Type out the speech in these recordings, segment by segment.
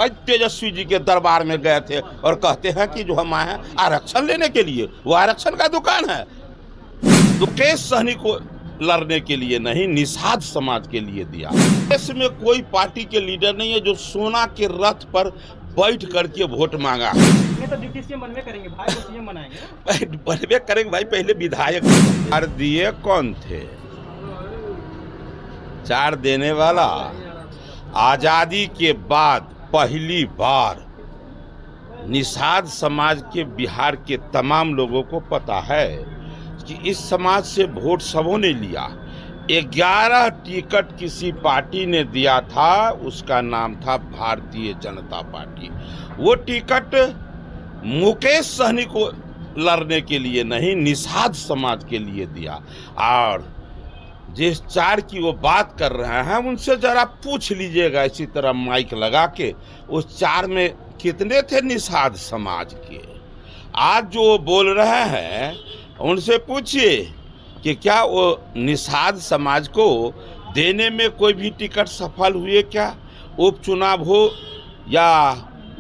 आज तेजस्वी जी के दरबार में गए थे और कहते हैं कि जो हम आए हैं आरक्षण लेने के लिए। वो आरक्षण का दुकान है। मुकेश सहनी को लड़ने के लिए नहीं, निषाद समाज के लिए दिया। देश में कोई पार्टी के लीडर नहीं है जो सोना के रथ पर बैठ करके वोट मांगा। तो डिप्टी सीएम बनवे करेंगे भाई, तो सीएम बनाएंगे। बनवे करेंगे भाई, पहले विधायक चार दिए कौन थे? चार देने वाला आजादी के बाद पहली बार निषाद समाज के बिहार के तमाम लोगों को पता है कि इस समाज से वोट सबों ने लिया। 11 टिकट किसी पार्टी ने दिया था, उसका नाम था भारतीय जनता पार्टी। वो टिकट मुकेश सहनी को लड़ने के लिए नहीं, निषाद समाज के लिए दिया। और जिस चार की वो बात कर रहे हैं उनसे जरा पूछ लीजिएगा इसी तरह माइक लगा के, उस चार में कितने थे निषाद समाज के। आज जो बोल रहे हैं उनसे पूछिए कि क्या वो निषाद समाज को देने में कोई भी टिकट सफल हुए क्या? उपचुनाव हो या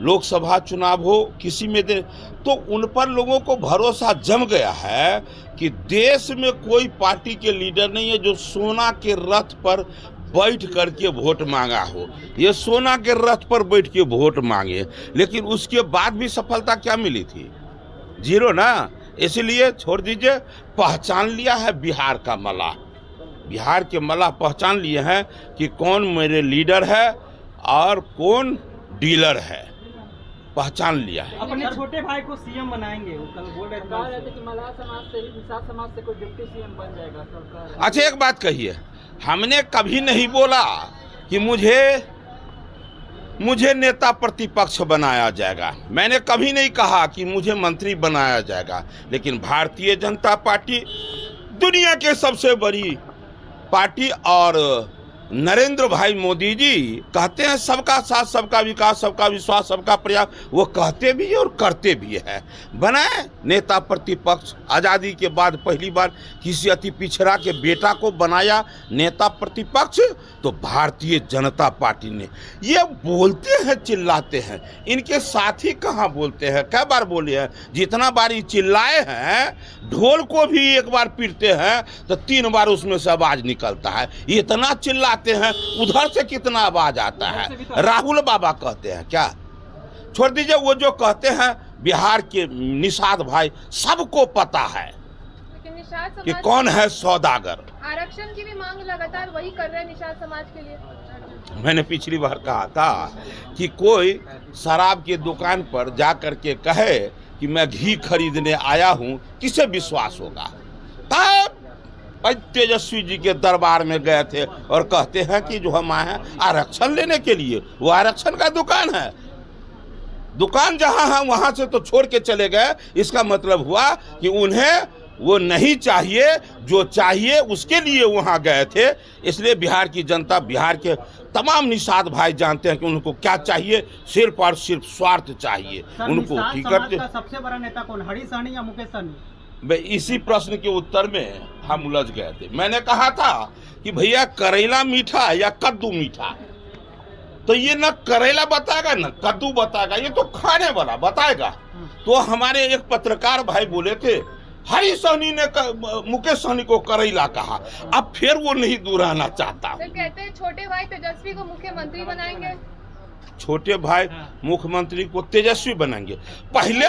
लोकसभा चुनाव हो, किसी में दे तो उन पर लोगों को भरोसा जम गया है कि देश में कोई पार्टी के लीडर नहीं है जो सोना के रथ पर बैठ करके वोट मांगा हो। ये सोना के रथ पर बैठ के वोट मांगे, लेकिन उसके बाद भी सफलता क्या मिली थी? जीरो ना। इसलिए छोड़ दीजिए। पहचान लिया है बिहार का मला, बिहार के मला पहचान लिए हैं कि कौन मेरे लीडर है और कौन डीलर है, पहचान लिया है। अपने छोटे भाई को सीएम बनाएंगे। वो कल बोल रहे थे कि मल्लाह समाज से, निषाद समाज से कोई डिप्टी सीएम बन जाएगा सरकार। अच्छा एक बात कहिए, हमने कभी नहीं बोला कि मुझे नेता प्रतिपक्ष बनाया जाएगा। मैंने कभी नहीं कहा कि मुझे मंत्री बनाया जाएगा। लेकिन भारतीय जनता पार्टी दुनिया के सबसे बड़ी पार्टी और नरेंद्र भाई मोदी जी कहते हैं सबका साथ, सबका विकास, सबका विश्वास, सबका प्रयास। वो कहते भी है और करते भी है। बनाए नेता प्रतिपक्ष। आज़ादी के बाद पहली बार किसी अति पिछड़ा के बेटा को बनाया नेता प्रतिपक्ष तो भारतीय जनता पार्टी ने। ये बोलते हैं, चिल्लाते हैं, इनके साथी कहाँ बोलते हैं? कई बार बोले हैं। जितना बार ये चिल्लाए हैं, ढोल को भी एक बार पीटते हैं तो 3 बार उसमें से आवाज निकलता है। इतना चिल्लाते हैं, उधर से कितना आवाज आता है। राहुल बाबा कहते हैं क्या? छोड़ दीजिए। वो जो कहते हैं बिहार के निषाद भाई, सबको पता है कि कौन है सौदागर। आरक्षण की भी मांग लगातार वही कर रहे हैं निषाद समाज के लिए। मैंने पिछली बार कहा था कि कोई शराब की दुकान पर जा करके कहे कि मैं घी खरीदने आया हूं, किसे विश्वास होगा? तब तेजस्वी जी के दरबार में गए थे और कहते हैं कि जो हम आए हैं आरक्षण लेने के लिए। वो आरक्षण का दुकान है। दुकान जहां है वहां से तो छोड़ के चले गए। इसका मतलब हुआ कि उन्हें वो नहीं चाहिए, जो चाहिए उसके लिए वहां गए थे। इसलिए बिहार की जनता, बिहार के तमाम निषाद भाई जानते हैं कि उनको क्या चाहिए। सिर्फ और सिर्फ स्वार्थ चाहिए उनको। टिकट सबसे बड़ा नेता कौन, हरी सहनी या मुकेश सहनी? इसी प्रश्न के उत्तर में हम उलझ गए थे। मैंने कहा था कि भैया करेला मीठा या कद्दू मीठा, तो ये न करेला बताएगा न कद्दू बताएगा, ये तो खाने वाला बताएगा। तो हमारे एक पत्रकार भाई बोले थे हरी सहनी ने मुकेश सहनी को करेला कहा। अब फिर वो नहीं दोहराना चाहता। तो कहते हैं छोटे भाई तेजस्वी को मुख्यमंत्री बनाएंगे। छोटे भाई मुख्यमंत्री को तेजस्वी बनाएंगे। पहले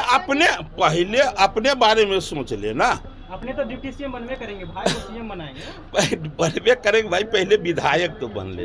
अपने बारे में सोच लेना। अपने तो डिप्टी सीएम बनवे करेंगे भाई, तो सीएम बनाएंगे। बनवे करेंगे भाई, पहले विधायक तो बन ले।